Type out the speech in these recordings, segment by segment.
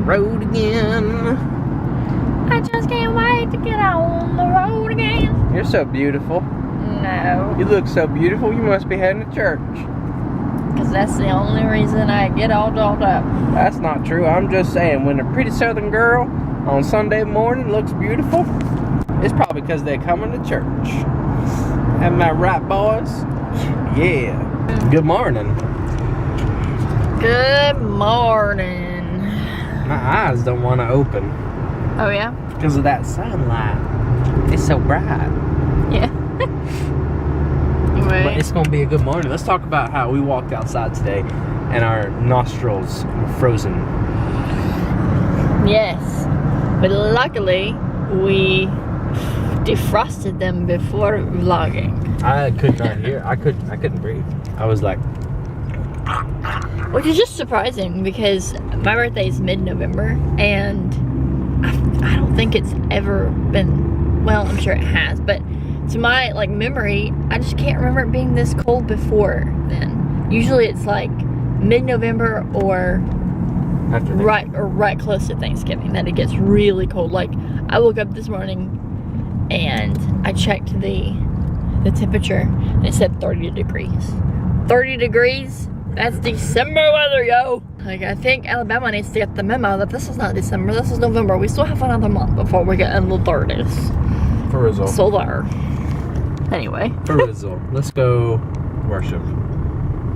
road again. I just can't wait to get on the road again. You're so beautiful. No. You look so beautiful. You must be heading to church. Because that's the only reason I get all dolled up. That's not true. I'm just saying, when a pretty southern girl on Sunday morning looks beautiful, it's probably because they're coming to church. Am I right, boys? Yeah. Good morning. Good morning. My eyes don't want to open Oh, yeah? because of that sunlight. It's so bright. Yeah. But Anyway. it's going to be a good morning. Let's talk about how we walked outside today and our nostrils were frozen. Yes. But luckily, we defrosted them before vlogging. I could not hear. I couldn't breathe. I was like, Which is just surprising because my birthday is mid-November and I don't think it's ever been, well, I'm sure it has, but to my memory, I just can't remember it being this cold before then. Usually it's like mid-November or after right close to Thanksgiving that it gets really cold. Like I woke up this morning and I checked the temperature and it said 30 degrees. 30 degrees? That's December weather, yo. Like, I think Alabama needs to get the memo that this is not December, this is November. We still have another month before we get in the 30s. For Rizzo. So there. Anyway. For Rizzo. Let's go worship.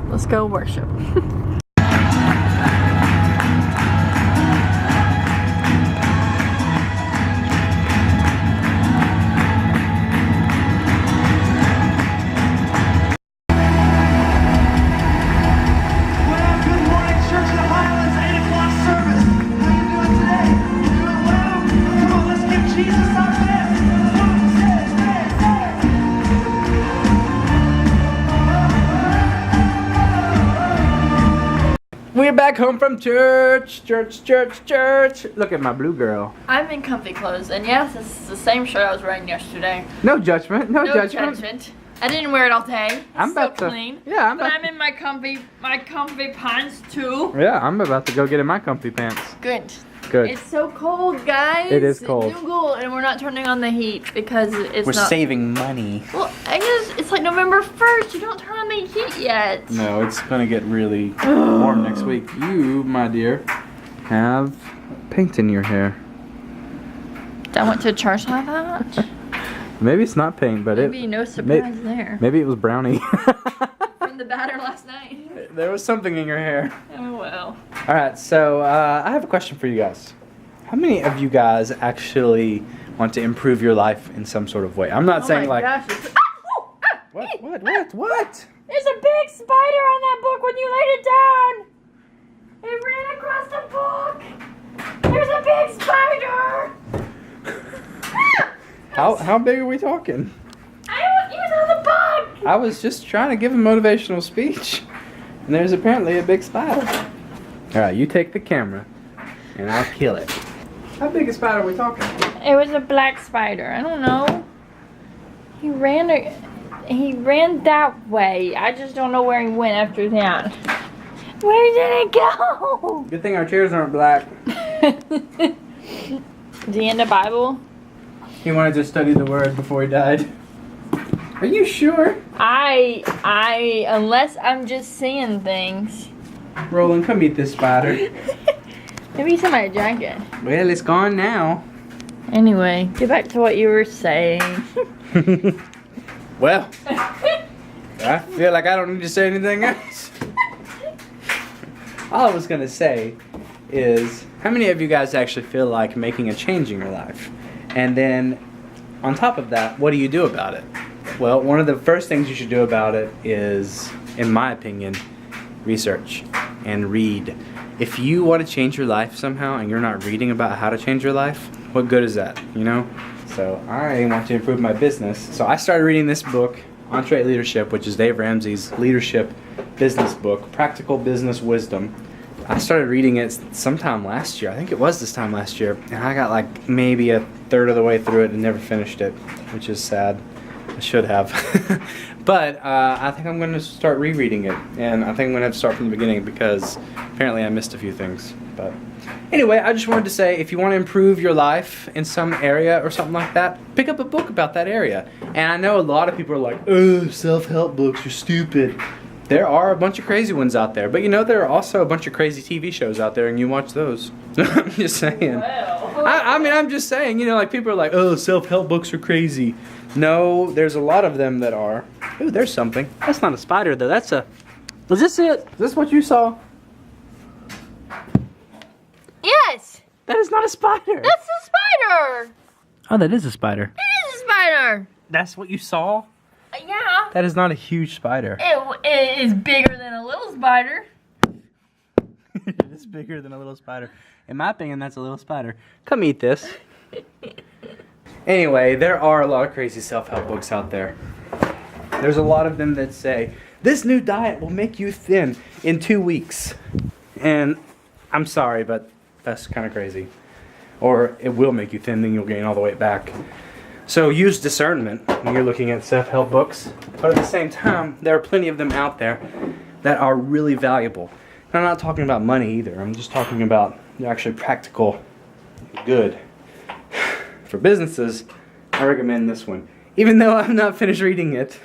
Let's go worship. We're back home from church. Look at my blue girl. I'm in comfy clothes, and yes, this is the same shirt I was wearing yesterday. No judgment. No judgment. I didn't wear it all day. I'm It's still about to. clean. Yeah, But I'm in my comfy pants too. Yeah, I'm about to go get in my comfy pants. Good. Good. It's so cold, guys. It is cold. It's cold, and we're not turning on the heat because it's We're not. saving money. Well, I guess it's like November 1st. You don't turn on the heat yet. No, it's gonna get really warm next week. You, my dear, have paint in your hair. I went to church like that. Maybe it's not paint, but Maybe no surprise there. Maybe it was brownie. From the batter last night. There was something in your hair. Oh well. All right, so I have a question for you guys. How many of you guys actually want to improve your life in some sort of way? I'm not saying like. Gosh, it's... What? There's a big spider on that book when you laid it down. It ran across the book. There's a big spider. How big are we talking? I don't even know the book. I was just trying to give a motivational speech, and there's apparently a big spider. All right, you take the camera, and I'll kill it. How big a spider are we talking? It was a black spider. I don't know. He ran that way. I just don't know where he went after that. Where did it go? Good thing our chairs aren't black. Is he in the Bible? He wanted to study the word before he died. Are you sure? Unless I'm just seeing things. Roland, come eat this spider. Maybe he's in my jacket. Well, it's gone now. Anyway, get back to what you were saying. Well, I feel like I don't need to say anything else. All I was going to say is, how many of you guys actually feel like making a change in your life? And then, on top of that, what do you do about it? Well, one of the first things you should do about it is, in my opinion, research and read. If you want to change your life somehow and you're not reading about how to change your life, what good is that, you know? So I want to improve my business. So I started reading this book, Entree Leadership, which is Dave Ramsey's leadership business book, Practical Business Wisdom. I started reading it sometime last year. I think it was this time last year. And I got like maybe a third of the way through it and never finished it, which is sad. I should have. But I think I'm going to start rereading it. And I think I'm going to have to start from the beginning because apparently I missed a few things. But anyway, I just wanted to say if you want to improve your life in some area or something like that, pick up a book about that area. And I know a lot of people are like, oh, self-help books are stupid. There are a bunch of crazy ones out there. But you know, there are also a bunch of crazy TV shows out there and you watch those. I'm just saying. Well. I mean, I'm just saying, you know, like people are like, oh, self-help books are crazy. No, there's a lot of them that are. Ooh, there's something. That's not a spider though. That's a... Was this it? Is this what you saw? Yes! That is not a spider. That's a spider! Oh, that is a spider. It is a spider! That's what you saw? Yeah. That is not a huge spider. It is bigger than a little spider. It is bigger than a little spider. In my opinion, that's a little spider. Come eat this. Anyway, there are a lot of crazy self-help books out there. There's a lot of them that say, this new diet will make you thin in 2 weeks. And I'm sorry, but that's kind of crazy. Or it will make you thin, then you'll gain all the weight back. So use discernment when you're looking at self-help books. But at the same time, there are plenty of them out there that are really valuable. And I'm not talking about money either. I'm just talking about they're actually practical, good. For businesses, I recommend this one. Even though I'm not finished reading it.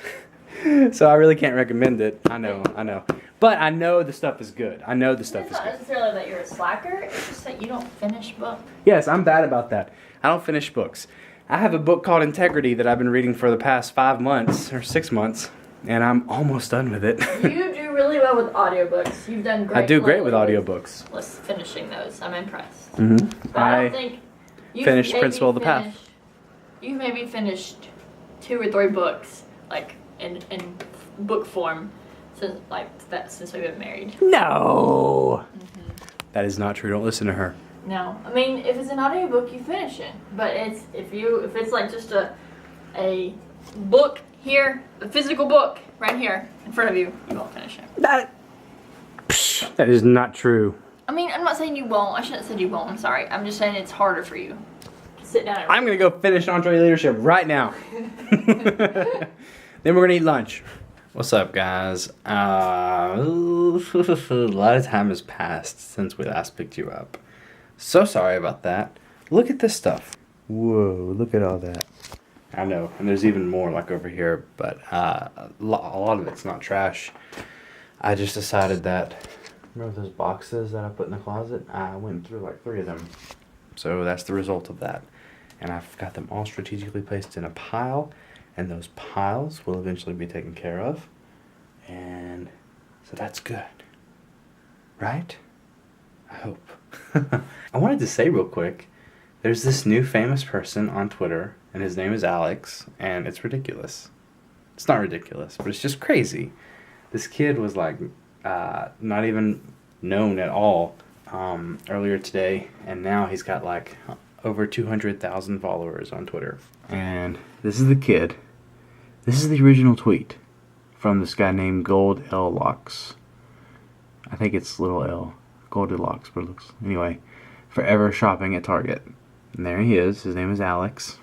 So I really can't recommend it. I know. But I know the stuff is good. I know the stuff is It's not good. necessarily that you're a slacker, it's just that you don't finish books. Yes, I'm bad about that. I don't finish books. I have a book called Integrity that I've been reading for the past 5 months or 6 months, and I'm almost done with it. You do really well with audiobooks. You've done great. I do great with lately audiobooks. with finishing those. I'm impressed. Mm-hmm. But I don't think you've finished maybe Principle of the Path. finished- You've maybe finished 2 or 3 books, like in book form, since we've been married. No! That is not true. Don't listen to her. No, I mean if it's an audiobook, you finish it. But if it's like just a book here, a physical book right here in front of you, you won't finish it. That is not true. I mean, I'm not saying you won't. I shouldn't have said you won't. I'm sorry. I'm just saying it's harder for you to sit down and read. I'm going to go finish Entree Leadership right now. Then we're going to eat lunch. What's up, guys? A lot of time has passed since we last picked you up. So sorry about that. Look at this stuff. Whoa, look at all that. I know, and there's even more like over here, but a lot of it's not trash. I just decided that, remember those boxes that I put in the closet? I went through like 3 of them. So that's the result of that. And I've got them all strategically placed in a pile, and those piles will eventually be taken care of. And so that's good. Right? I hope. I wanted to say real quick, there's this new famous person on Twitter, and his name is Alex, and it's ridiculous. It's not ridiculous, but it's just crazy. This kid was like not even known at all earlier today, and now he's got like over 200,000 followers on Twitter. And this is the kid. This is the original tweet from this guy named Gold L Locks. I think it's little L. Goldilocks, but it looks... Anyway, forever shopping at Target. And there he is. His name is Alex.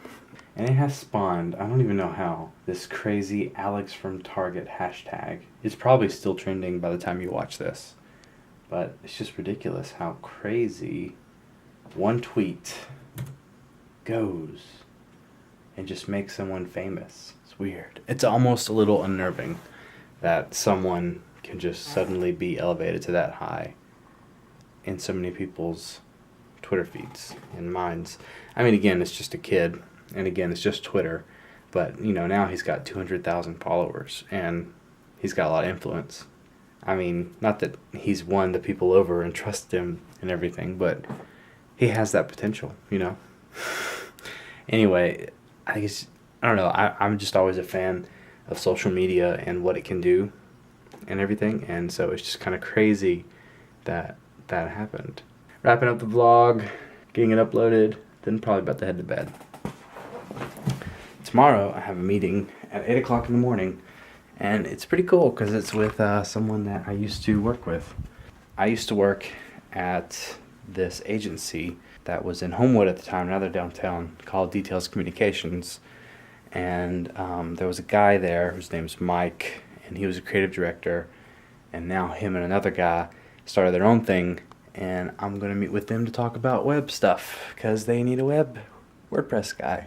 And it has spawned, I don't even know how, this crazy Alex from Target hashtag. It's probably still trending by the time you watch this. But it's just ridiculous how crazy one tweet goes and just makes someone famous. It's weird. It's almost a little unnerving that someone can just suddenly be elevated to that high in so many people's Twitter feeds and minds. I mean, again, it's just a kid, and again, it's just Twitter, but, you know, now he's got 200,000 followers, and he's got a lot of influence. I mean, not that he's won the people over and trust him and everything, but he has that potential, you know? Anyway, I don't know, I'm just always a fan of social media and what it can do and everything, and so it's just kind of crazy that happened. Wrapping up the vlog, getting it uploaded, then probably about to head to bed. Tomorrow I have a meeting at 8 o'clock in the morning, and it's pretty cool because it's with someone that I used to work with. I used to work at this agency that was in Homewood at the time, now they're downtown, called Details Communications, And there was a guy there whose name's Mike, and he was a creative director. And now him and another guy started their own thing, and I'm going to meet with them to talk about web stuff because they need a web WordPress guy.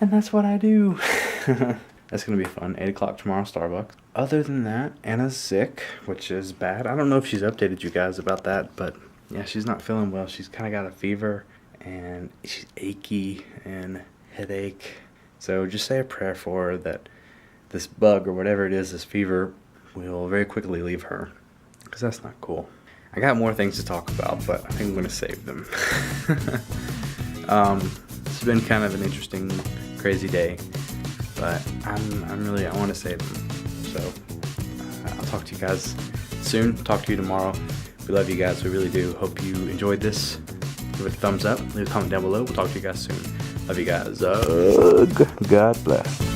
And that's what I do. That's going to be fun. 8 o'clock tomorrow, Starbucks. Other than that, Anna's sick, which is bad. I don't know if she's updated you guys about that, but yeah, she's not feeling well. She's kind of got a fever, and she's achy and headache. So just say a prayer for her that this bug or whatever it is, this fever, will very quickly leave her, because that's not cool. I got more things to talk about, but I think I'm going to save them. It's been kind of an interesting, crazy day, but I want to save them. So I'll talk to you guys soon. Talk to you tomorrow. We love you guys. We really do. Hope you enjoyed this. Give it a thumbs up. Leave a comment down below. We'll talk to you guys soon. Love you guys. God bless.